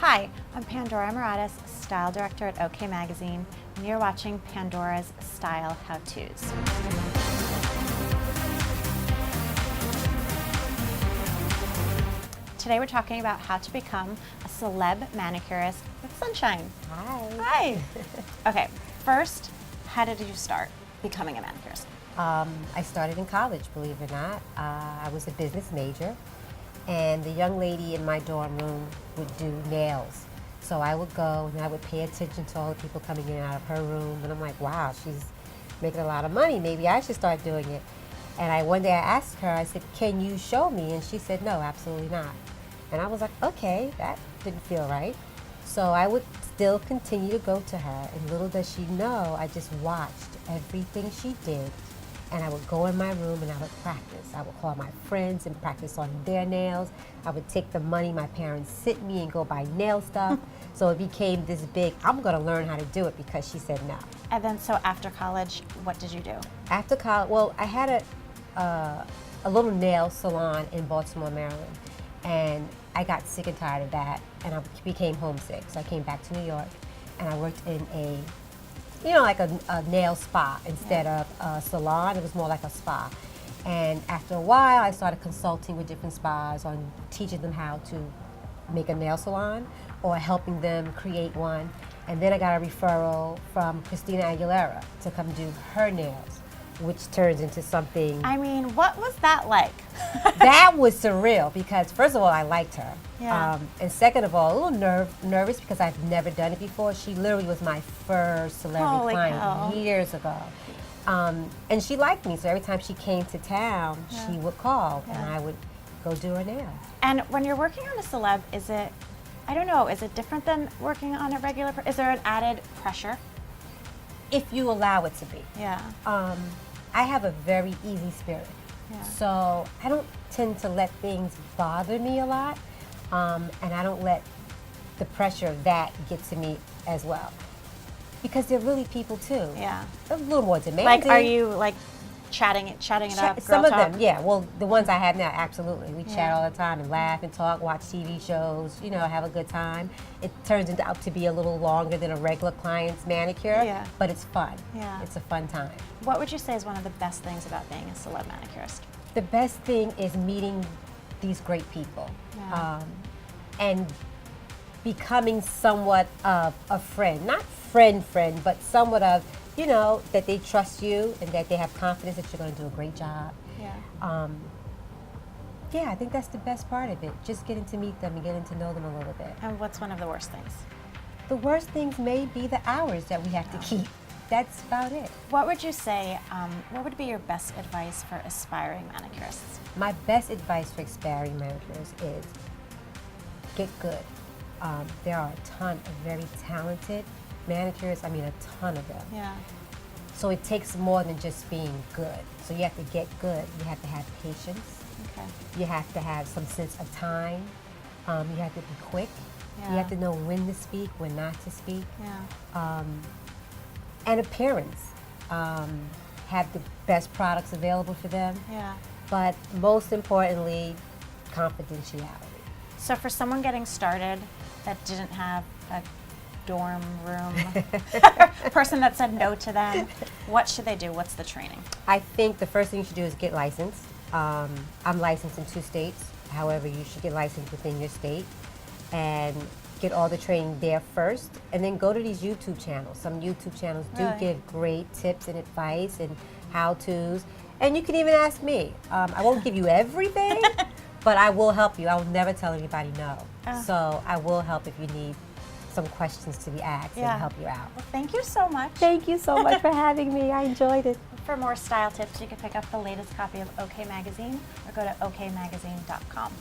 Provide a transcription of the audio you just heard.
Hi, I'm Pandora Amoratis, Style Director at OK Magazine, and you're watching Pandora's Style How-Tos. Today we're talking about how to become a celeb manicurist with sunshine. Hi. Hi. Okay, first, how did you start becoming a manicurist? I started in college, believe it or not. I was a business major, and the young lady in my dorm room would do nails. So I would go and I would pay attention to all the people coming in and out of her room, and I'm like, wow, she's making a lot of money. Maybe I should start doing it. And one day I asked her, I said, can you show me? And she said, no, absolutely not. And I was like, okay, that didn't feel right. So I would still continue to go to her, and little does she know, I just watched everything she did. And I would go in my room and I would practice. I would call my friends and practice on their nails. I would take the money my parents sent me and go buy nail stuff. So it became this big, I'm gonna learn how to do it because she said no. And then, so after college, what did you do? After college, well, I had a little nail salon in Baltimore, Maryland. And I got sick and tired of that, and I became homesick. So I came back to New York, and I worked in like a nail spa instead of a salon. It was more like a spa. And after a while, I started consulting with different spas on teaching them how to make a nail salon or helping them create one. And then I got a referral from Christina Aguilera to come do her nails, which turns into something. I mean, what was that like? That was surreal because, first of all, I liked her. Yeah. And second of all, a little nervous because I've never done it before. She literally was my first celebrity Holy client cow. years ago. And she liked me, so every time she came to town, she would call, and I would go do her nails. And when you're working on a celeb, is it, I don't know, is it different than working on a regular, is there an added pressure? If you allow it to be. Yeah. I have a very easy spirit. Yeah. So I don't tend to let things bother me a lot, and I don't let the pressure of that get to me as well. Because they're really people too. Yeah. They're a little more demanding. Like, are you like chatting it up, Some girl of talk? them, yeah. Well, the ones I have now, absolutely. We chat all the time and laugh and talk, watch TV shows, have a good time. It turns out to be a little longer than a regular client's manicure, but it's fun. Yeah. It's a fun time. What would you say is one of the best things about being a celeb manicurist? The best thing is meeting these great people and becoming somewhat of a friend. Not friend, but somewhat of, that they trust you and that they have confidence that you're going to do a great job. Yeah. I think that's the best part of it, just getting to meet them and getting to know them a little bit. And what's one of the worst things? The worst things may be the hours that we have to keep. That's about it. What would you say, what would be your best advice for aspiring manicurists? My best advice for aspiring manicurists is get good. There are a ton of very talented manicurists, a ton of them. Yeah. So it takes more than just being good. So you have to get good. You have to have patience. Okay. You have to have some sense of time. You have to be quick. Yeah. You have to know when to speak, when not to speak. Yeah. And appearance. Have the best products available for them. Yeah. But most importantly, confidentiality. So for someone getting started that didn't have a dorm room person that said no to them, what should they do? What's the training? I think the first thing you should do is get licensed. I'm licensed in 2 states. However, you should get licensed within your state and get all the training there first, and then go to these YouTube channels. Some YouTube channels do give great tips and advice and how-tos, and you can even ask me. I won't give you everything, but I will help you. I will never tell anybody no. So I will help if you need some questions to be asked and help you out. Well, thank you so much. Thank you so much for having me. I enjoyed it. For more style tips, you can pick up the latest copy of OK Magazine or go to okmagazine.com.